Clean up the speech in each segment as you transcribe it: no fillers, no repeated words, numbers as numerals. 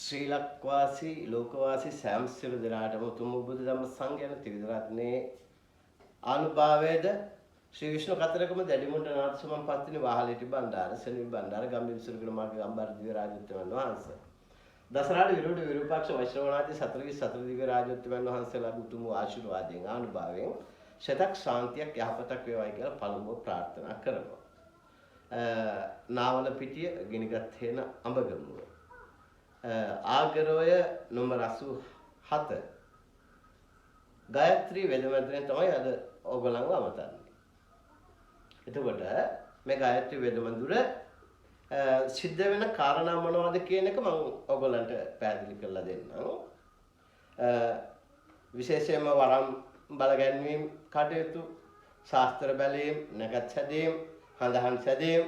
ශ්‍රී ලක්වාසී ලෝකවාසී සෑම සියලු දෙනාටම උතුම් බුදු දහම සංඝයාන ත්‍රිවිධ රත්නයේ ආනුභාවයේද ශ්‍රී විෂ්ණු කතරගම දැඩිමුණ්ඩ නාථ සමන් පත්තිනි වාහලේටි බණ්ඩාර සෙනවි බණ්ඩාර ගම්බි විසුරුගල මාර්ග ගම්බාර දිව්‍ය රාජෝත්තමයන් වහන්සේ දසරාල විරුද්ධ විරූපාක්ෂ වෛශ්‍රවනාදී සතර දිව්‍ය රාජෝත්තමයන් වහන්සේලා උතුම් ආශිර්වාදයෙන් ආනුභාවයෙන් ශතක් ශාන්තියක් යහපතක් වේවායි කියලා පළමුව ප්‍රාර්ථනා කරමු. නාවල පිටිය ගිනිගත් හේන අඹගමුව ආගරෝය නම්බර 87 ගායත්‍රී වෙදමන්ත්‍රයෙන් තමයි අද ඕගොල්ලන්ව අමතන්නේ. එතකොට මේ ගායත්‍රී වෙදමන්දුර සිද්ධ වෙන කාරණා මොනවද කියන එක මම ඕගොල්ලන්ට පැහැදිලි කරලා දෙන්නම්. විශේෂයෙන්ම වරම් බලගැන්වීම කටයුතු, ශාස්ත්‍ර බැලීම්, නැගත් සැදීම්, හඳහන් සැදීම්,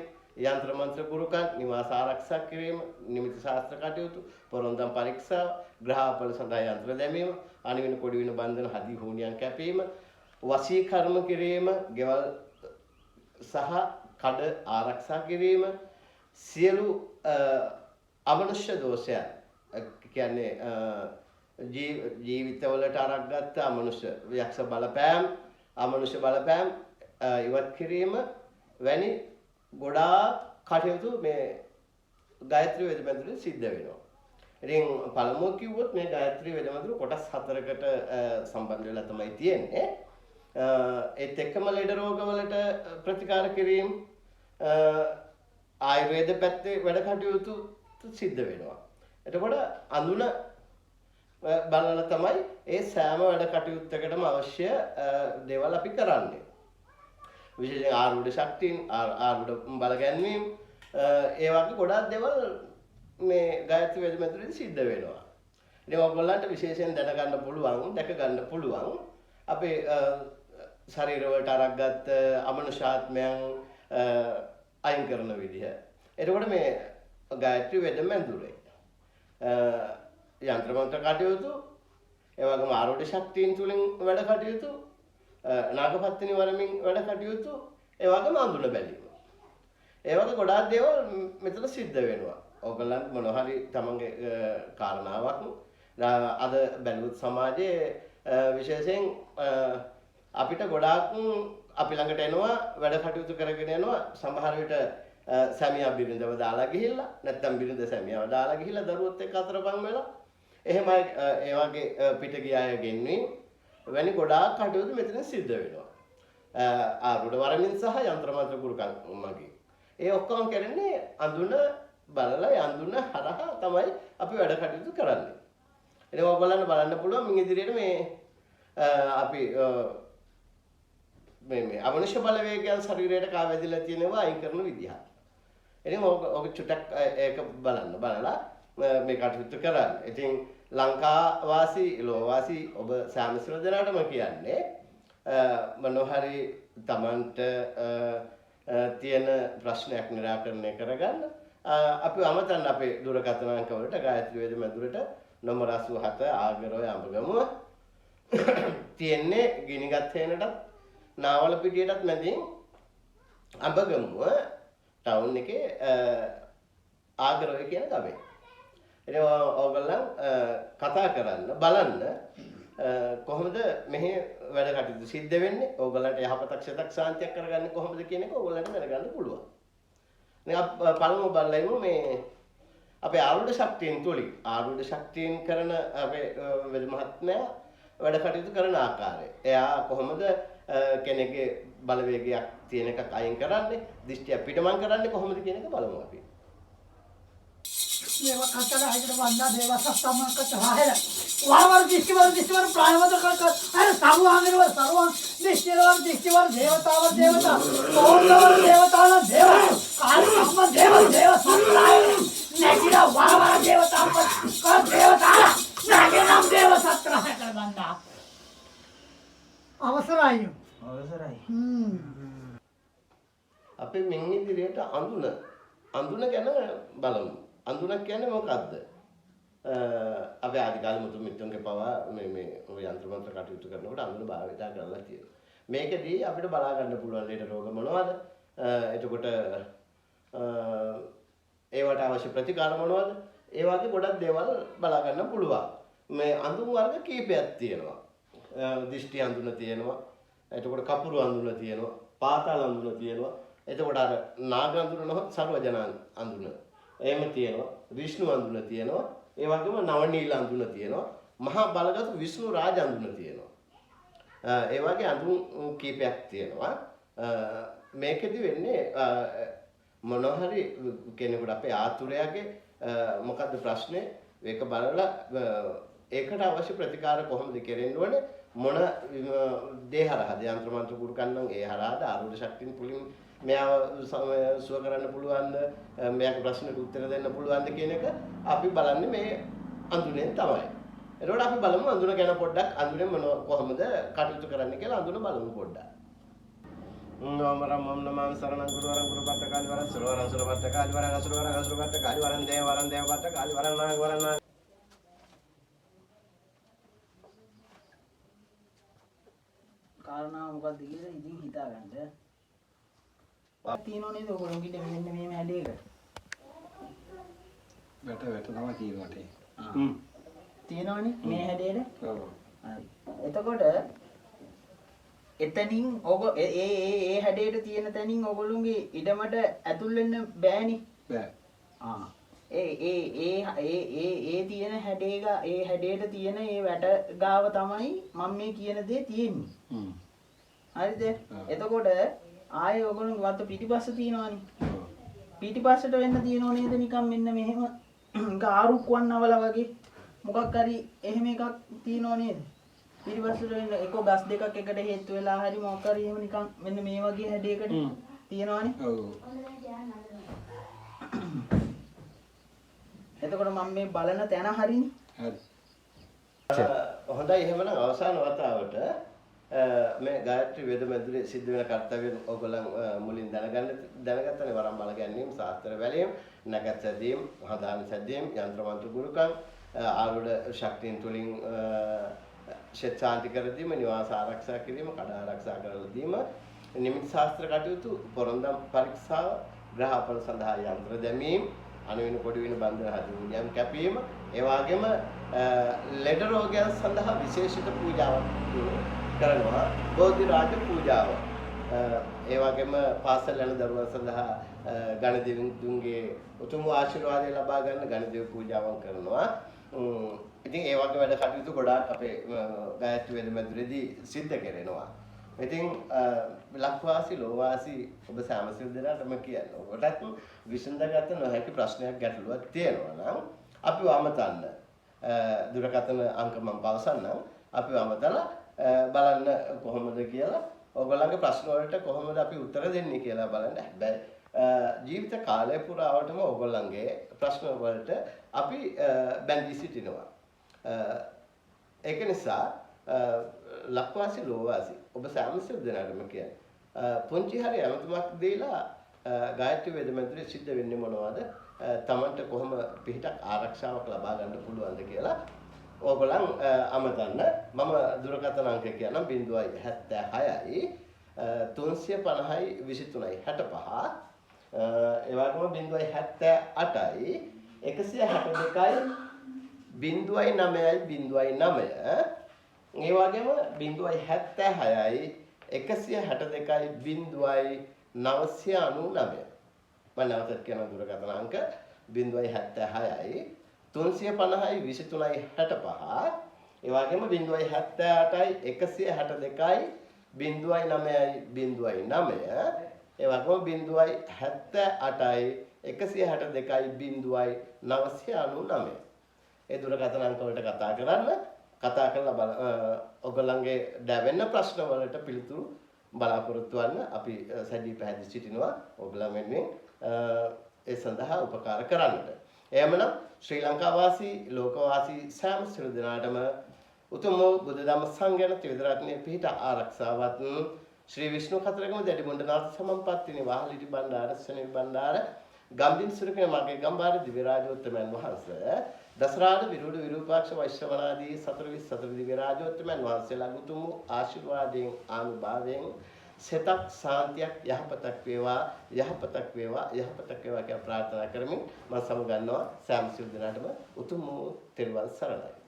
යන්ත්‍ර මන්ත්‍ර ගුරුකන්, නිවාස ආරක්ෂා කිරීම, නිමිති ශාස්ත්‍ර කටයුතු, පොරොන්දම් පරීක්ෂා, ග්‍රහපල සඳහා යන්ත්‍ර දැමීම, අනිවින කොඩි වින බන්ධන හදි හුණියන් කැපීම, වසී කර්ම කිරීම, ගෙවල් සහ කඩ ආරක්ෂා කිරීම, සියලු අමනුෂ්‍ය දෝෂයන් කියන්නේ ජීවිතවලට අරක්ගත් අමනුෂ්‍ය යක්ෂ බලපෑම්, අමනුෂ්‍ය බලපෑම් ඉවත් කිරීම වැනි ගොඩාක් කටයුතු මේ ගායත්‍රී වෙදමන්ත්‍රයෙන් සිද්ධ වෙනවා. ඉතින් පළමුව කිව්වොත් මේ ගායත්‍රී වෙදමන්ත්‍ර කොටස් 4කට සම්බන්ධ වෙලා තමයි තියෙන්නේ. ඒත් එක්කම ලෙඩ රෝගවලට ප්‍රතිකාර කිරීම, ආයුර්වේද පැත්තේ වැඩ කටයුතු සිද්ධ වෙනවා. එතකොට අඳුන බලලා තමයි ඒ සෑම වැඩ කටයුත්තකටම අවශ්‍ය දේවල් අපි කරන්නේ. විශේෂයෙන් ආරූඪ ශක්තියින් ආරූඪ බල ගැන්වීම ඒ වගේ ගොඩාක් දේවල් මේ ගායත්‍රී වෙදමන්ත්‍රයෙන් සිද්ධ වෙනවා. ඉතින් ඔයගොල්ලන්ට විශේෂයෙන් දැනගන්න පුළුවන්, දැක ගන්න පුළුවන් අපේ ශරීරවලට අරක්ගත් අමනුෂ්‍යාත්මයන් අයින් කරන විදිහ. එතකොට මේ ගායත්‍රී වෙදමන්ත්‍රයේ යන්ත්‍ර මන්ත්‍ර කටයුතු, ඒ වගේම ආරූඪ ශක්තියින් තුලින් වැඩ කටයුතු, නාගපත්තිනි වරමින් වැඩ කටයුතු, ඒ වගේම අඳුන බැලීම. ඒ වගේ ගොඩාක් දේවල් මෙතන සිද්ධ වෙනවා. ඕගොල්ලන් මොනවා හරි තමන්ගේ කාරණාවක් අද බැලුවොත් සමාජයේ විශේෂයෙන් අපිට ගොඩාක් අපි ළඟට එනවා, වැඩ කටයුතු කරගෙන යනවා. සමහර විට සැමියා බිරිඳව දාලා ගිහිල්ලා, නැත්නම් බිරිඳ සැමියාව දාලා ගිහිල්ලා දරුවොත් එක්ක අතරපන් වෙලා එහෙමයි ඒ වගේ පිට ගිය අය ගෙන්වීම වැනි ගොඩාක් කටයුතු මෙතන සිද්ධ වෙනවා. ආරූඪ වරමින් සහ යන්ත්‍ර මන්ත්‍ර ගුරුකම් මගින්. ඒ ඔක්කොම කරන්නේ අඳුන බලලා අඳුන හරහා තමයි අපි වැඩ කටයුතු කරන්නේ. ඉතින් ඔයගොල්ලන්ට බලන්න පුළුවන් මින් ඉදිරියට මේ අපි මේ අමනුෂ්‍ය බලවේගයන් ශරීරයට කාවැදිලා තියෙනවා අයින් කරන විදිහ. ඉතින් ඔක චුට්ටක් ඒක බලලා මේ කටයුතු කරන්න. ඉතින් ලංකා වාසී, ලෝක වාසී ඔබ සෑම දෙනාටම කියන්නේ මොනවා හරි Tamanට තියෙන ප්‍රශ්නයක් निराකරණය කරගන්න අපි අමතන්න අපේ දුරකථන අංක වලට ගායත්‍රී වෙදමන්ත්‍රයට නම්බර 87 ආගරෝය අඹගමුව තියෙන්නේ ගිනිගත් හේනටත් නාවල පිටියටත් මැදින් අඹගමුව ටවුන් එකේ ආගරෝය කියන ගමේ. ඉතින් ඕගොල්ලන් කතා කරන්න බලන්න කොහොමද මෙහි වැඩ කටයුතු සිද්ධ වෙන්නේ, ඕගොල්ලන්ට යහපතක් සතක් ශාන්තියක් කරගන්නේ කොහොමද කියන එක ඕගොල්ලන්ට දැනගන්න පුළුවන්. ඉතින් පළමුව බලමු මේ අපේ ආරූඪ ශක්තියින් තුලින් ආරූඪ ශක්තියින් කරන අපේ වෙද මහත්මයා වැඩ කටයුතු කරන ආකාරය. එයා කොහොමද කෙනෙක්ගේ බලවේගයක් තියෙන එකක් අයින් කරන්නේ, දිෂ්ටි පිටමන් කරන්නේ කොහොමද කියන එක බලමු අපි. මේවා කතර හයිකට වන්දා දේවසත්තමක තහහෙල වරවර දිස්තිවර ප්‍රායවද කර අර සරුවාංගවල සරුවාං දිස්තිවර දේවතාව ඕන්නවර දේවතාවන දේව කාලසම්ම දේව සත්‍රාය නැගිලා වරවර දේවතාව කර දේවතාව නැගිනම් දේව සත්‍රාය කර වන්දා අවසරයි අපි මින් ඉදිරියට අඳුන ගැන බලමු. අඳුන කියන්නේ මොකක්ද? අපි ආදි කාලේ මුතු මිත්තුන්ගේ පවා මේ යන්ත්‍ර මන්ත්‍ර කටයුතු කරනකොට අඳුන භාවිතා කරලා තියෙනවා. මේකදී අපිට බලා ගන්න පුළුවන් ලෙඩ රෝග මොනවද? එතකොට ඒවට අවශ්‍ය ප්‍රතිකාර මොනවද? ඒ වගේ ගොඩක් දේවල් බලා ගන්න පුළුවන්. මේ අඳුන් වර්ග කීපයක් තියෙනවා. දිෂ්ටි අඳුන තියෙනවා. එතකොට කපුරු අඳුන තියෙනවා. පාතාල අඳුන තියෙනවා. එතකොට අර නාග අඳුන නොහොත් සර්වජන අඳුන. එහෙම තියෙනවා. විෂ්ණු අඳුන තියෙනවා. ඒ වගේම නවනීල අඳුන තියෙනවා. මහා බලගත් විෂ්ණු රාජ අඳුන තියෙනවා. ඒ වගේ අඳුන් කීපයක් තියෙනවා. මේකෙදි වෙන්නේ මොනවා හරි කෙනෙකුට අපේ ආතුරයාගේ මොකද්ද ප්‍රශ්නේ? ඒක බලලා ඒකට අවශ්‍ය ප්‍රතිකාර කොහොමද කෙරෙන්න ඕනේ? මොන දේ හරහාද යంత్ర මන්ත්‍ර කුරු කන්නම් ඒ හරහාද ආරෝධ ශක්තියෙන් පුලින් මෙයාව සුව කරන්න පුළුවන්ද? මෙයාගේ ප්‍රශ්නෙට උත්තර දෙන්න පුළුවන්ද කියන එක අපි බලන්නේ මේ අඳුනෙන් තමයි. එතකොට අපි බලමු අඳුන ගැන පොඩ්ඩක් අඳුනේ කොහොමද කටයුතු කරන්න කියලා අඳුන බලමු පොඩ්ඩක්. නමරම් නමං සරණං ගුරුවරං ගුරුපත්ත කාලිවරං සුරවරං සුරපත්ත කාලිවරං අසුරවරං අසුරපත්ත කාලිවරං දේවවරං දේවපත්ත කාලිවරං නාගවරං නාග කාරණා මොකක්ද කියලා ඉතින් හිතාගන්න. තියෙනව නේද ඔයගොල්ලෝ කිට මෙන්න මේ හැඩයක. වැට තමයි තියෙන්නේ. තියෙනවනේ මේ හැඩයට. ඔව්. හරි. එතකොට එතනින් ඔග ඒ හැඩයට තියෙන තැනින් ඔයගොල්ලෝගේ ඉඩමට ඇතුල් වෙන්න බෑනේ. බෑ. ඒ තියෙන හැඩේක ඒ හැඩයට තියෙන ඒ වැට ගාව තමයි මම මේ කියන දේ තියෙන්නේ. හරිද? එතකොට ආයේ ඔයගොල්ලෝ වත්ත පිටිපස්ස තියෙනවනේ. පිටිපස්සට වෙන්න තියෙනව නේද නිකන් මෙන්න මෙහෙම ආරුක් වන්නවල වගේ මොකක් හරි එහෙම එකක් තියෙනව නේද? පිටිපස්සට වෙන්න එක ගස් දෙකක් එකට හේතු වෙලා හරි මොකක් හරි එහෙම නිකන් මෙන්න මේ වගේ හැඩයකට තියෙනවනේ. ඔව්. එතකොට මම මේ බලන තැන හරිනේ. හරි. හොඳයි එහෙමනම් අවසාන වතාවට මේ ගායත්‍රී වේද මැදුරේ සිද්ධ වෙන කර්තව්‍යයන් ඔයගොල්ලන් මුලින් දැනගත්තනේ වරම් බල ගැනීම, ශාස්ත්‍ර වැලීම්, නැකත් සැදීම්, හදාන සැදීම්, යంత్ర මන්ත්‍ර ගුරුකම්, ආරෝධ ශක්තියන් තුලින් ශේත්‍යාන්ති කර දීම, නිවාස ආරක්ෂා කිරීම, කඩ ආරක්ෂා කරලා දීම, නිමිති ශාස්ත්‍ර කටයුතු, පොරොන්දම් පරීක්ෂාව, ග්‍රහපල සඳහා යంత్ర දැමීම, අනුවින පොඩිවින බන්ධන හදුනියම් කැපීම, ඒ වගේම ලෙඩ රෝගයන් සඳහා විශේෂිත පූජාවක් කරනවා. බෝධි රාජ පූජාව. ඒ වගේම පාසල් යන දරුවන් සඳහා ගණදෙවිඳුන්ගේ උතුම් ආශිර්වාදය ලබා ගන්න ගණදෙවි පූජාවන් කරනවා. ඉතින් ඒ වගේ වැඩ කටයුතු ගොඩාක් අපේ ගායත්‍රී වේද මැදුරේදී සිද්ධ කරනවා. ඉතින් ලක්වාසී ලෝවාසී ඔබ සෑම සිල් දෙනාටම කියන්න. ඔබටත් විසඳගත නොහැකි ප්‍රශ්නයක් ගැටලුවක් තියෙනවා නම් අපිව අමතන්න. දුරකථන අංක මම පවසන්නම්. අපිව අමතලා බලන්න කොහොමද කියලා ඔයගොල්ලන්ගේ ප්‍රශ්න වලට කොහොමද අපි උත්තර දෙන්නේ කියලා බලන්න. හැබැයි ජීවිත කාලය පුරාවටම ඔයගොල්ලන්ගේ ප්‍රශ්න වලට අපි බැඳී සිටිනවා. ඒක නිසා ලක්වාසී ලෝවාසී ඔබ සෑම සිල් දෙනාටම කියන්නේ පුංචි හරි අමතමක් දීලා ගායත්‍රී වේද මැදුරේ සිද්ධ වෙන්නේ මොනවද? තමන්ට කොහොම පිටක් ආරක්ෂාවක් ලබා ගන්න පුළුවන්ද කියලා ඕගොල්ලන් අමතන්න. මම දුරකථන අංක කියනම් 076යි 350යි 23යි 65. ඒ වගේම 078යි 162යි 0.9යි 0.9. ඒ වගේම 0.76යි 162යි 0.999. මම නැවතත් කියන දුරකථන අංක 076යි 350යි 23යි 65. ඒ වගේම 078යි 162යි 0.9යි 0.9. ඒ වගේම 078යි 162යි 0.999. ඒ දුරකථන අංක වලට කතා කරන්න. කතා කරලා ඔයගොල්ලන්ගේ දැවෙන ප්‍රශ්න වලට පිළිතුරු බලාපොරොත්තු වෙන්න අපි සැදී පැහැදිලි සිටිනවා ඔයගොල්ලන් වෙනුවෙන් ඒ සඳහා උපකාර කරන්නට. එහෙමනම් ශ්‍රී ලංකා වාසී ලෝක වාසී සෑම සිළු දෙනාටම උතුම් බුදු දහම සංගයන ත්‍රිවිධ රත්නයේ පිහිට ආරක්ෂාවත් ශ්‍රී විෂ්ණු කතරගම දැඩිමුණ්ඩනාථ සමන්පත්තිනි වාහලිටි බණ්ඩාර සෙනෙවි බණ්ඩාර ගම්බින් සුරකේ මගේ ගම්බාර දිව්‍ය රාජෝත්තමයන් වහන්සේ දසරාජ විරුඩ විරූපාක්ෂ වෛශ්‍රවණාදී 44 දිව්‍ය රාජෝත්තමයන් වහන්සේලා උතුම් ආශිර්වාදයෙන් ආනුභාවයෙන් සෙතක් සාන්තියක් යහපතක් වේවා යහපතක් වේවා යහපතක් වේවා කියලා ප්‍රාර්ථනා කරමින් මම සමුගන්නවා සෑම සිල් දිනකටම උතුම් වූ තෙරුවන් සරණයි.